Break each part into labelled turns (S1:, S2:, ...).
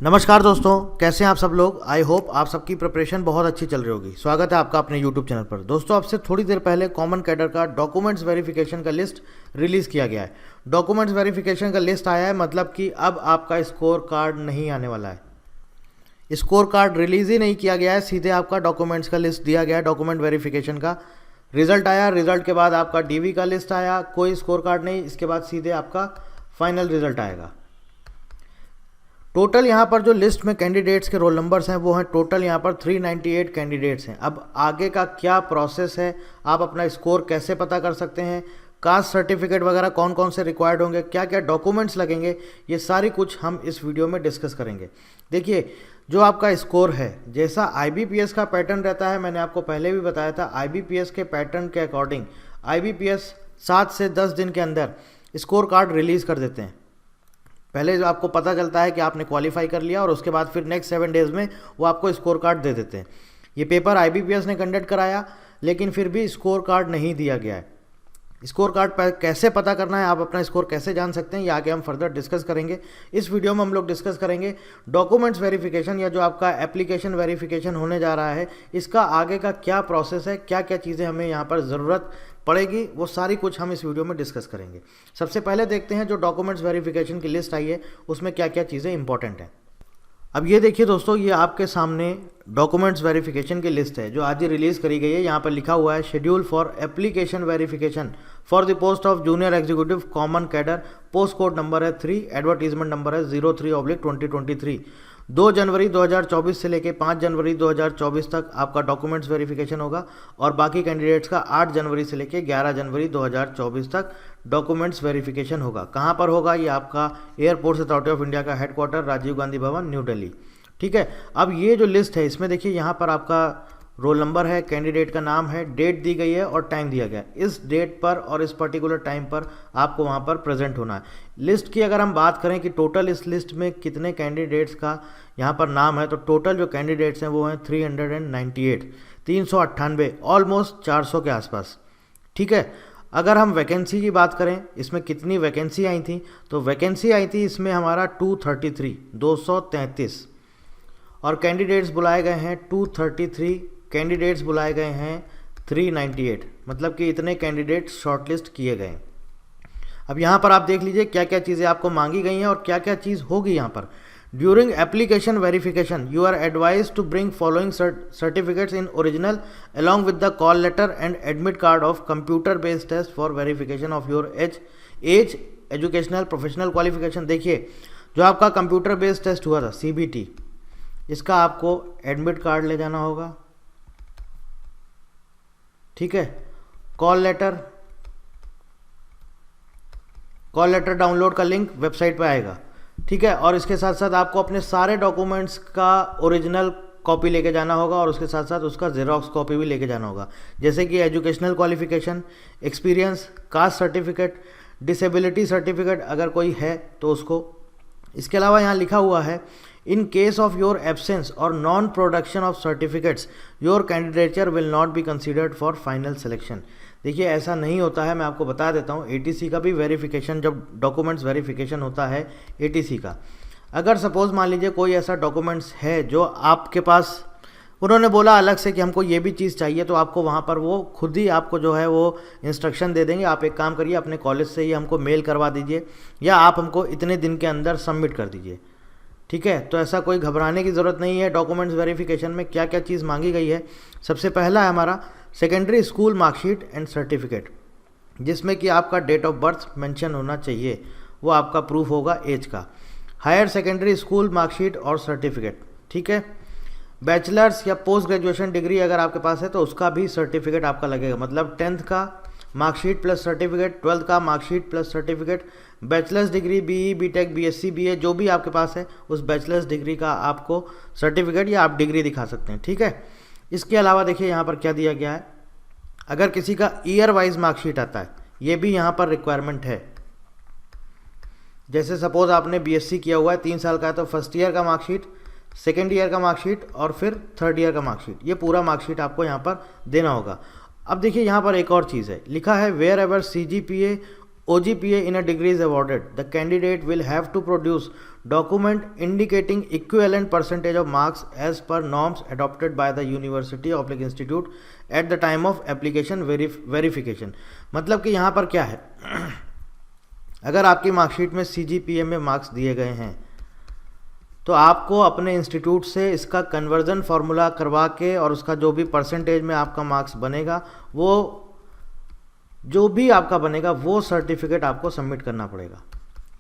S1: नमस्कार दोस्तों, कैसे हैं आप सब लोग। आई होप आप सबकी प्रिपरेशन बहुत अच्छी चल रही होगी। स्वागत है आपका अपने यूट्यूब चैनल पर। दोस्तों, आपसे थोड़ी देर पहले कॉमन कैडर का डॉक्यूमेंट्स वेरिफिकेशन का लिस्ट रिलीज़ किया गया है। डॉक्यूमेंट्स वेरिफिकेशन का लिस्ट आया है, मतलब कि अब आपका स्कोर कार्ड नहीं आने वाला है। स्कोर कार्ड रिलीज़ ही नहीं किया गया है, सीधे आपका डॉक्यूमेंट्स का लिस्ट दिया गया है। डॉक्यूमेंट वेरिफिकेशन का रिजल्ट आया, रिजल्ट के बाद आपका डीवी का लिस्ट आया, कोई स्कोर कार्ड नहीं। इसके बाद सीधे आपका फाइनल रिजल्ट आएगा। टोटल यहाँ पर जो लिस्ट में कैंडिडेट्स के रोल नंबर्स हैं वो हैं टोटल यहाँ पर 398 कैंडिडेट्स हैं। अब आगे का क्या प्रोसेस है, आप अपना स्कोर कैसे पता कर सकते हैं, कास्ट सर्टिफिकेट वगैरह कौन कौन से रिक्वायर्ड होंगे, क्या क्या डॉक्यूमेंट्स लगेंगे, ये सारी कुछ हम इस वीडियो में डिस्कस करेंगे। देखिए, जो आपका स्कोर है, जैसा IBPS का पैटर्न रहता है, मैंने आपको पहले भी बताया था, IBPS के पैटर्न के अकॉर्डिंग IBPS 7 से 10 दिन के अंदर स्कोर कार्ड रिलीज़ कर देते हैं। पहले जो आपको पता चलता है कि आपने क्वालिफाई कर लिया और उसके बाद फिर नेक्स्ट 7 डेज़ में वो आपको स्कोर कार्ड दे देते हैं। ये पेपर IBPS ने कंडक्ट कराया, लेकिन फिर भी स्कोर कार्ड नहीं दिया गया है। स्कोर कार्ड कैसे पता करना है, आप अपना स्कोर कैसे जान सकते हैं, ये आगे हम फर्दर डिस्कस करेंगे। इस वीडियो में हम लोग डिस्कस करेंगे डॉक्यूमेंट्स वेरिफिकेशन या जो आपका एप्लीकेशन वेरिफिकेशन होने जा रहा है, इसका आगे का क्या प्रोसेस है, क्या क्या चीज़ें हमें यहाँ पर ज़रूरत पड़ेगी, वो सारी कुछ हम इस वीडियो में डिस्कस करेंगे। सबसे पहले देखते हैं जो डॉक्यूमेंट्स वेरिफिकेशन की लिस्ट आई है उसमें क्या क्या चीज़ें इंपॉर्टेंट हैं। अब ये देखिए दोस्तों, ये आपके सामने डॉक्यूमेंट्स वेरिफिकेशन की लिस्ट है जो आज ही रिलीज़ करी गई है। यहाँ पर लिखा हुआ है schedule for application verification for the post of junior executive common cadre. Post code number है 3, एडवर्टीजमेंट नंबर है 03/2023। 2 जनवरी 2024 से लेके 5 जनवरी 2024 तक आपका डॉक्यूमेंट्स वेरिफिकेशन होगा और बाकी कैंडिडेट्स का 8 जनवरी से लेके 11 जनवरी 2024 तक डॉक्यूमेंट्स वेरिफिकेशन होगा। कहाँ पर होगा? ये आपका एयरपोर्ट्स अथॉरिटी ऑफ इंडिया का हेडक्वार्टर राजीव गांधी भवन, न्यू दिल्ली। ठीक है। अब ये जो लिस्ट है, इसमें देखिए यहाँ पर आपका रोल नंबर है, कैंडिडेट का नाम है, डेट दी गई है और टाइम दिया गया है। इस डेट पर और इस पर्टिकुलर टाइम पर आपको वहाँ पर प्रेजेंट होना है। लिस्ट की अगर हम बात करें कि टोटल इस लिस्ट में कितने कैंडिडेट्स का यहाँ पर नाम है, तो टोटल जो कैंडिडेट्स हैं वो हैं 398, 398, ऑलमोस्ट 400 के आसपास। ठीक है। अगर हम वैकेंसी की बात करें, इसमें कितनी वैकेंसी आई थी, तो वैकेंसी आई थी इसमें हमारा 233 और कैंडिडेट्स बुलाए गए हैं 233, कैंडिडेट्स बुलाए गए हैं 398, मतलब कि इतने कैंडिडेट्स शॉर्टलिस्ट किए गए। अब यहाँ पर आप देख लीजिए क्या क्या चीज़ें आपको मांगी गई हैं और क्या क्या चीज़ होगी यहाँ पर। During application verification you are advise to bring following certificates in original along with the call letter and admit card of computer based test for verification of your age educational professional qualification. देखिए, जो आपका computer based test हुआ था CBT, इसका आपको admit card ले जाना होगा। ठीक है। कॉल लेटर डाउनलोड का लिंक वेबसाइट पे आएगा। ठीक है। और इसके साथ साथ आपको अपने सारे डॉक्यूमेंट्स का ओरिजिनल कॉपी लेके जाना होगा और उसके साथ साथ उसका जेरोक्स कॉपी भी लेके जाना होगा, जैसे कि educational qualification, experience, caste certificate, disability certificate अगर कोई है तो उसको। इसके अलावा यहाँ लिखा हुआ है in case of your absence और non production of certificates your candidature will not be considered for final selection. देखिए, ऐसा नहीं होता है, मैं आपको बता देता हूँ। ATC का भी वेरिफिकेशन, जब डॉक्यूमेंट्स वेरिफिकेशन होता है ATC का, अगर सपोज मान लीजिए कोई ऐसा डॉक्यूमेंट्स है जो आपके पास, उन्होंने बोला अलग से कि हमको ये भी चीज़ चाहिए, तो आपको वहाँ पर वो खुद ही आपको जो है वो इंस्ट्रक्शन दे देंगे। आप एक काम करिए, अपने कॉलेज से ही हमको मेल करवा दीजिए या आप हमको इतने दिन के अंदर सबमिट कर दीजिए। ठीक है। तो ऐसा कोई घबराने की ज़रूरत नहीं है। डॉक्यूमेंट्स वेरिफिकेशन में क्या क्या चीज़ मांगी गई है, सबसे पहला है हमारा secondary school marksheet and certificate, जिसमें कि आपका डेट ऑफ बर्थ मेंशन होना चाहिए, वो आपका प्रूफ होगा एज का। हायर सेकेंडरी स्कूल मार्कशीट और सर्टिफिकेट। ठीक है। बैचलर्स या पोस्ट ग्रेजुएशन डिग्री अगर आपके पास है तो उसका भी सर्टिफिकेट आपका लगेगा, मतलब 10th का मार्कशीट प्लस सर्टिफिकेट, 12th का marksheet plus certificate, bachelors degree BE BTech BSc BA जो भी आपके पास है उस बैचलर्स डिग्री का आपको सर्टिफिकेट या आप डिग्री दिखा सकते हैं। ठीक है। इसके अलावा देखिए यहाँ पर क्या दिया गया है, अगर किसी का ईयर वाइज मार्कशीट आता है, ये भी यहाँ पर रिक्वायरमेंट है। जैसे सपोज आपने BSc किया हुआ है, 3 साल का है, तो फर्स्ट ईयर का मार्कशीट, सेकेंड ईयर का मार्कशीट और फिर थर्ड ईयर का मार्कशीट, ये पूरा मार्कशीट आपको यहाँ पर देना होगा। अब देखिए यहाँ पर एक और चीज़ है, लिखा है wherever CGPA OGPA in a degree is awarded, the candidate will have to produce document indicating equivalent percentage of marks as per norms adopted by the university oblique institute at the time of application verification. मतलब कि यहाँ पर क्या है, अगर आपकी marksheet में CGPA में मार्क्स दिए गए हैं तो आपको अपने इंस्टीट्यूट से इसका कन्वर्जन फार्मूला करवा के और उसका जो भी परसेंटेज में आपका मार्क्स बनेगा, वो जो भी आपका बनेगा वो सर्टिफिकेट आपको सबमिट करना पड़ेगा।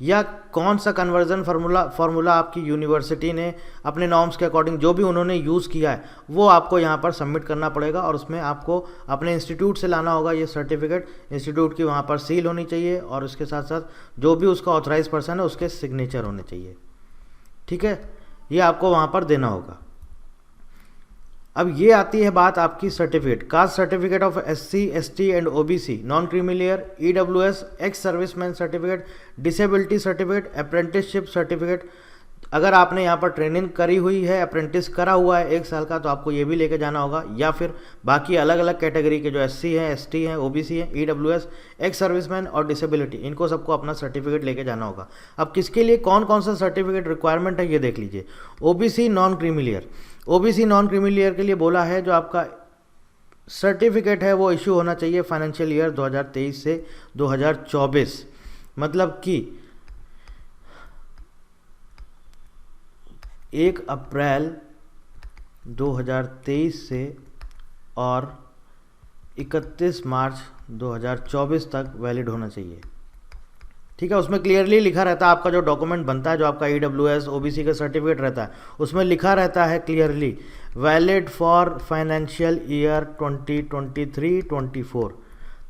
S1: या कौन सा कन्वर्जन फार्मूला आपकी यूनिवर्सिटी ने अपने नॉर्म्स के अकॉर्डिंग जो भी उन्होंने यूज़ किया है वो आपको यहाँ पर सबमिट करना पड़ेगा, और उसमें आपको अपने इंस्टीट्यूट से लाना होगा ये सर्टिफिकेट। इंस्टीट्यूट की वहाँ पर सील होनी चाहिए और उसके साथ साथ जो भी उसका ऑथराइज पर्सन है उसके सिग्नेचर होने चाहिए। ठीक है, ये आपको वहाँ पर देना होगा। अब ये आती है बात आपकी certificate, caste certificate of SC ST and OBC, non creamy layer, EWS, ex serviceman certificate, disability certificate, apprenticeship certificate. अगर आपने यहाँ पर ट्रेनिंग करी हुई है, अप्रेंटिस करा हुआ है 1 साल का, तो आपको ये भी लेके जाना होगा। या फिर बाकी अलग अलग कैटेगरी के जो SC हैं, ST हैं, OBC हैं, EWS, एक्स सर्विसमैन और डिसेबिलिटी, इनको सबको अपना सर्टिफिकेट लेके जाना होगा। अब किसके लिए कौन कौन सा सर्टिफिकेट रिक्वायरमेंट है ये देख लीजिए। OBC non creamy layer, OBC non creamy layer के लिए बोला है जो आपका सर्टिफिकेट है वो इशू होना चाहिए फाइनेंशियल ईयर 2023 से 2024, मतलब कि 1 अप्रैल 2023 से और 31 मार्च 2024 तक वैलिड होना चाहिए। ठीक है, उसमें क्लियरली लिखा रहता है आपका जो डॉक्यूमेंट बनता है, जो आपका EWS OBC का सर्टिफिकेट रहता है, उसमें लिखा रहता है clearly valid for financial year 2023-24।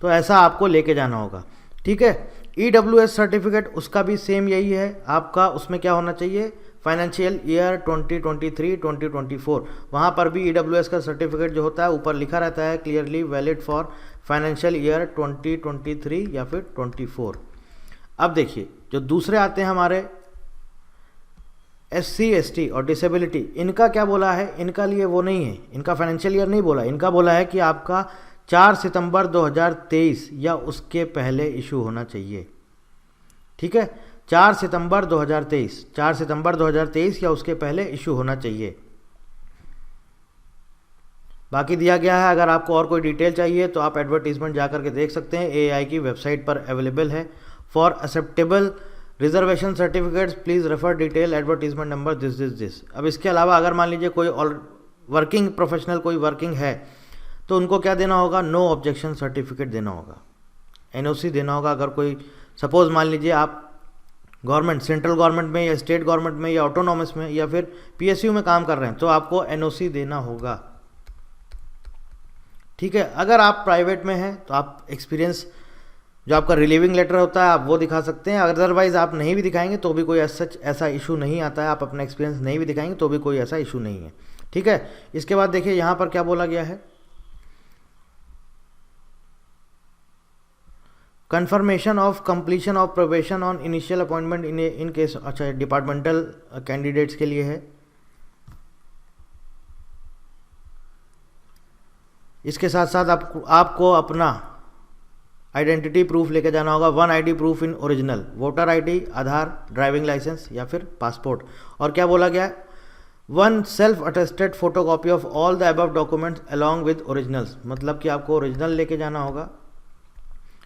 S1: तो ऐसा आपको लेके जाना होगा। ठीक है, EWS सर्टिफिकेट उसका भी सेम यही है आपका, उसमें क्या होना चाहिए फाइनेंशियल ईयर 2023-2024। वहाँ पर भी EWS का सर्टिफिकेट जो होता है ऊपर लिखा रहता है clearly valid for financial year 2023 या फिर 24। अब देखिए जो दूसरे आते हैं हमारे SC ST और डिसेबिलिटी, इनका क्या बोला है, इनका लिए वो नहीं है, इनका फाइनेंशियल ईयर नहीं बोला, इनका बोला है कि आपका 4 सितंबर 2023 या उसके पहले इशू होना चाहिए। ठीक है, 4 सितंबर 2023 या उसके पहले इशू होना चाहिए। बाकी दिया गया है, अगर आपको और कोई डिटेल चाहिए तो आप एडवर्टीजमेंट जा करके देख सकते हैं, AI की वेबसाइट पर अवेलेबल है। For acceptable reservation certificates please refer detail advertisement number this. अब इसके अलावा अगर मान लीजिए कोई वर्किंग प्रोफेशनल कोई वर्किंग है तो उनको क्या देना होगा, नो ऑब्जेक्शन सर्टिफिकेट देना होगा, NOC देना होगा। अगर कोई सपोज मान लीजिए आप गवर्नमेंट, सेंट्रल गवर्नमेंट में या स्टेट गवर्नमेंट में या ऑटोनॉमस में या फिर PSU में काम कर रहे हैं तो आपको NOC देना होगा। ठीक है, अगर आप प्राइवेट में हैं तो आप एक्सपीरियंस जो आपका रिलीविंग लेटर होता है आप वो दिखा सकते हैं, अदरवाइज आप नहीं भी दिखाएंगे तो भी कोई ऐसा इशू नहीं आता है, आप अपना एक्सपीरियंस नहीं भी दिखाएंगे तो भी कोई ऐसा इशू नहीं है। ठीक है, इसके बाद देखिए यहाँ पर क्या बोला गया है, confirmation of completion of probation on initial appointment in case, अच्छा डिपार्टमेंटल कैंडिडेट्स के लिए है। इसके साथ साथ आपको अपना आइडेंटिटी प्रूफ लेके जाना होगा, 1 ID proof in original, voter ID, Aadhaar, driving licence या फिर पासपोर्ट। और क्या बोला गया है, 1 self attested photocopy of all the above documents along with originals, मतलब कि आपको ओरिजिनल लेके जाना होगा।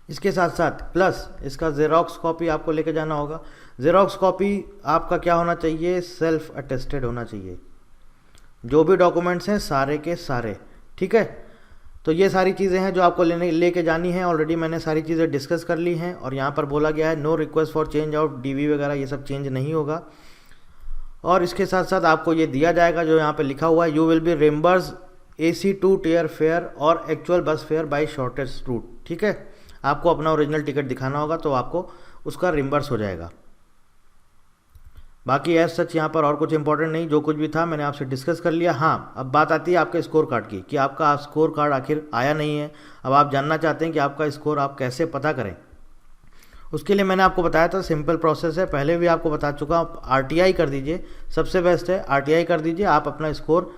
S1: इसके साथ साथ प्लस इसका जेरोक्स कॉपी आपको लेके जाना होगा। जेरोक्स कॉपी आपका क्या होना चाहिए, सेल्फ अटेस्टेड होना चाहिए, जो भी डॉक्यूमेंट्स हैं सारे के सारे। ठीक है, तो ये सारी चीज़ें हैं जो आपको लेके जानी है। ऑलरेडी मैंने सारी चीज़ें डिस्कस कर ली हैं। और यहाँ पर बोला गया है no request for change of DV वगैरह, ये सब चेंज नहीं होगा। और इसके साथ साथ आपको ये दिया जाएगा जो यहाँ पे लिखा हुआ है, you will be reimburse AC2 tier fare और actual bus fare by shortest route. ठीक है, आपको अपना ओरिजिनल टिकट दिखाना होगा तो आपको उसका रिम्बर्स हो जाएगा। बाकी एज सच यहाँ पर और कुछ इंपॉर्टेंट नहीं, जो कुछ भी था मैंने आपसे डिस्कस कर लिया। हाँ, अब बात आती है आपके स्कोर कार्ड की कि आपका स्कोर कार्ड आखिर आया नहीं है। अब आप जानना चाहते हैं कि आपका स्कोर आप कैसे पता करें। उसके लिए मैंने आपको बताया था सिंपल प्रोसेस है, पहले भी आपको बता चुका हूँ। RTI कर दीजिए, सबसे बेस्ट है RTI कर दीजिए। आप अपना स्कोर,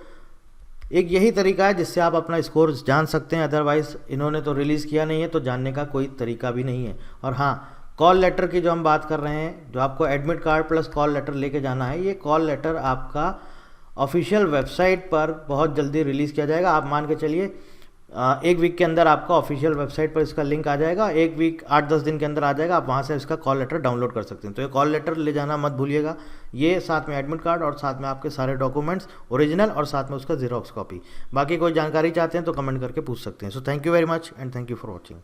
S1: एक यही तरीका है जिससे आप अपना स्कोर जान सकते हैं, अदरवाइज़ इन्होंने तो रिलीज़ किया नहीं है तो जानने का कोई तरीका भी नहीं है। और हाँ, कॉल लेटर की जो हम बात कर रहे हैं, जो आपको admit card plus call letter लेके जाना है, ये कॉल लेटर आपका ऑफिशियल वेबसाइट पर बहुत जल्दी रिलीज़ किया जाएगा। आप मान के चलिए 1 वीक के अंदर आपका ऑफिशियल वेबसाइट पर इसका लिंक आ जाएगा, 1 वीक 8-10 दिन के अंदर आ जाएगा। आप वहाँ से इसका कॉल लेटर डाउनलोड कर सकते हैं। तो ये कॉल लेटर ले जाना मत भूलिएगा, ये साथ में एडमिट कार्ड और साथ में आपके सारे डॉक्यूमेंट्स ओरिजिनल और साथ में उसका जीरोक्स कॉपी। बाकी कोई जानकारी चाहते हैं तो कमेंट करके पूछ सकते हैं। So thank you very much and thank you for watching.